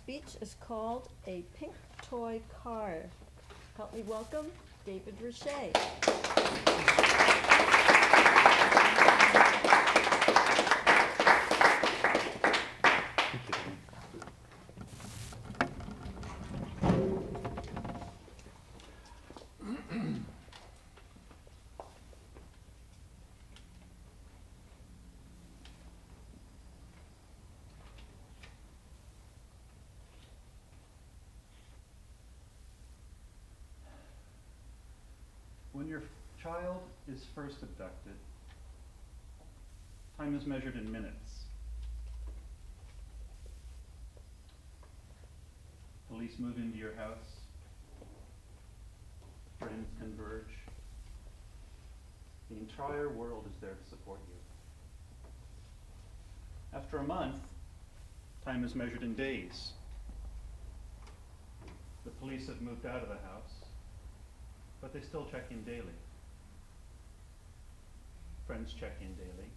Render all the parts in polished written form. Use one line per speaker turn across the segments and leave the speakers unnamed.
speech is called A Pink Toy Car. Help me welcome David Richey.
When your child is first abducted, time is measured in minutes. Police move into your house. Friends converge. The entire world is there to support you. After a month, time is measured in days. The police have moved out of the house, but they still check in daily. Friends check in daily.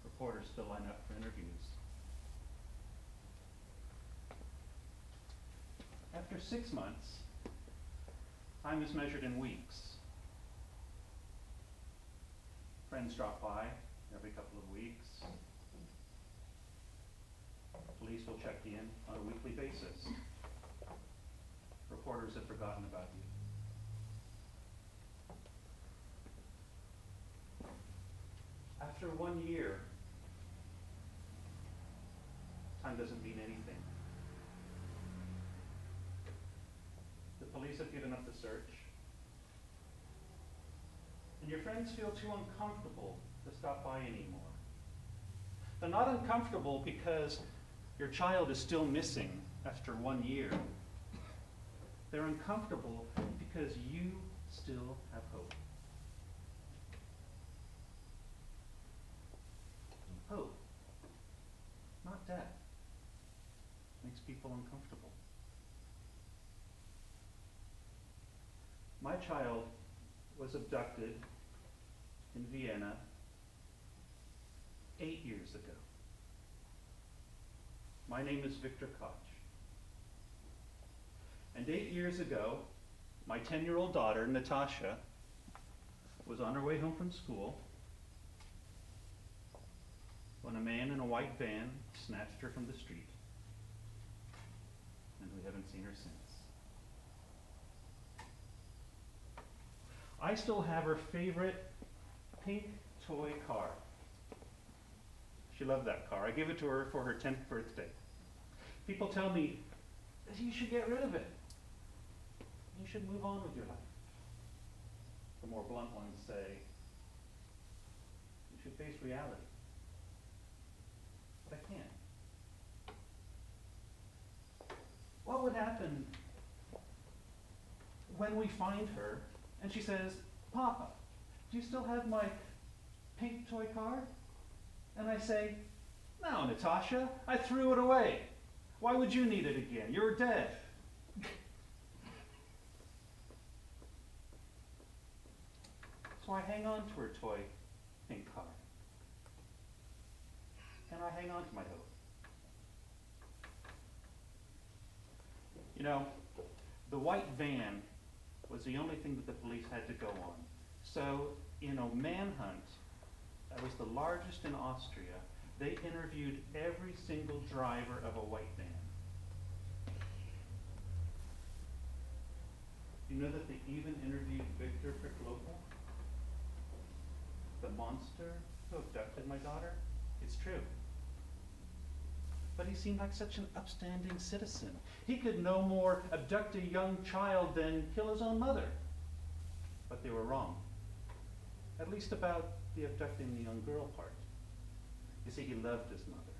Reporters still line up for interviews. After 6 months, time is measured in weeks. Friends drop by every couple of weeks. Police will check in on a weekly basis. Reporters have forgotten about you. After 1 year, time doesn't mean anything. The police have given up the search, and your friends feel too uncomfortable to stop by anymore. They're not uncomfortable because your child is still missing after 1 year. They're uncomfortable because you still have hope. Hope, not death, makes people uncomfortable. My child was abducted in Vienna 8 years ago. My name is Victor Koch. And 8 years ago, my 10-year-old daughter, Natasha, was on her way home from school when a man in a white van snatched her from the street. And we haven't seen her since. I still have her favorite pink toy car. She loved that car. I gave it to her for her 10th birthday. People tell me that you should get rid of it. You should move on with your life. The more blunt ones say, you should face reality. But I can't. What would happen when we find her and she says, "Papa, do you still have my pink toy car?" And I say, "No, Natasha, I threw it away. Why would you need it again? You're dead." So I hang on to her toy pink car. And I hang on to my hope. You know, the white van was the only thing that the police had to go on. So in a manhunt that was the largest in Austria, they interviewed every single driver of a white van. You know that they even interviewed Victor Priklopil, the monster who abducted my daughter? It's true. But he seemed like such an upstanding citizen. He could no more abduct a young child than kill his own mother. But they were wrong. At least about the abducting the young girl part. You see, he loved his mother.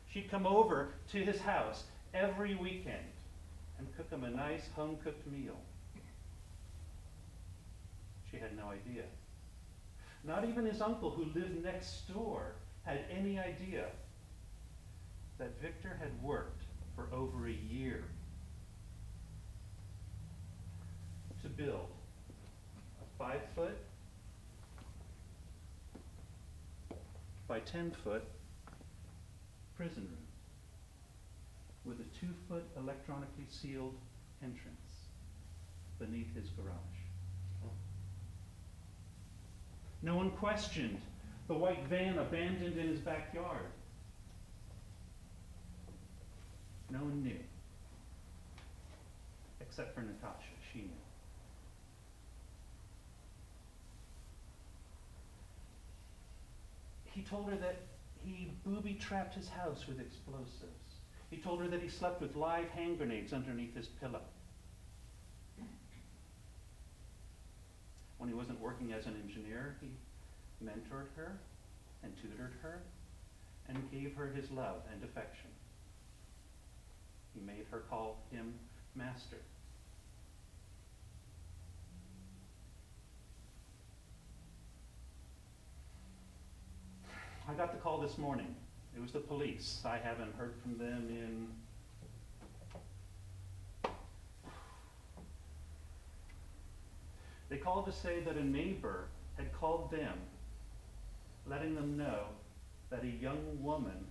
She'd come over to his house every weekend and cook him a nice home-cooked meal. She had no idea. Not even his uncle, who lived next door, had any idea that Victor had worked for over a year to build a 5-foot by 10-foot prison room. with a 2-foot electronically sealed entrance beneath his garage. No one questioned the white van abandoned in his backyard. No one knew, except for Natasha. She knew. He told her that he booby-trapped his house with explosives. He told her that he slept with live hand grenades underneath his pillow. When he wasn't working as an engineer, he mentored her and tutored her and gave her his love and affection. He made her call him master. I got the call this morning. It was the police. I haven't heard from them in... They called to say that a neighbor had called them, letting them know that a young woman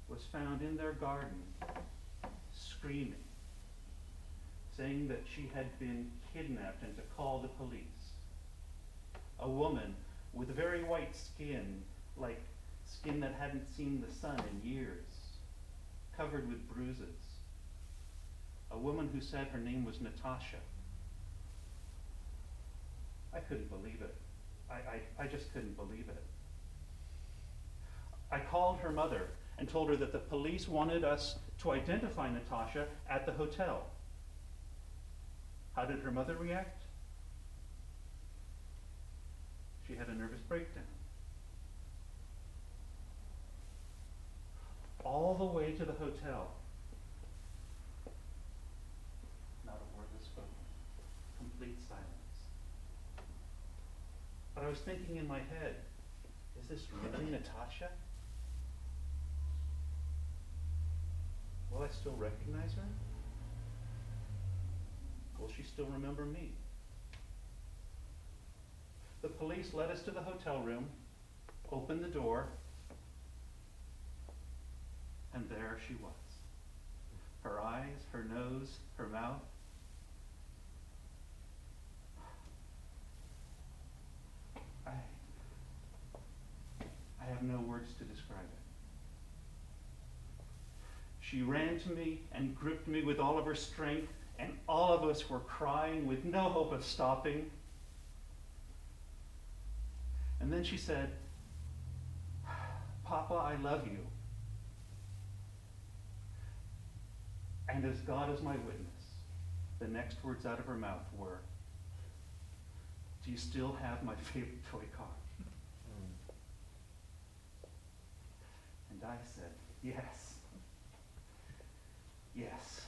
was found in their garden screaming, saying that she had been kidnapped and to call the police. A woman with very white skin, like skin that hadn't seen the sun in years, covered with bruises. A woman who said her name was Natasha. I couldn't believe it. I just couldn't believe it. I called her mother and told her that the police wanted us to identify Natasha at the hotel. How did her mother react? She had a nervous breakdown. All the way to the hotel. Not a word was spoken. Complete silence. But I was thinking in my head, is this really Natasha? Will I still recognize her? Will she still remember me? The police led us to the hotel room, opened the door, and there she was. Her eyes, her nose, her mouth. I have no words to describe it. She ran to me and gripped me with all of her strength, and all of us were crying with no hope of stopping. And then she said, "Papa, I love you. And as God is my witness," the next words out of her mouth were, "Do you still have my favorite toy car?" And I said, "Yes. Yes."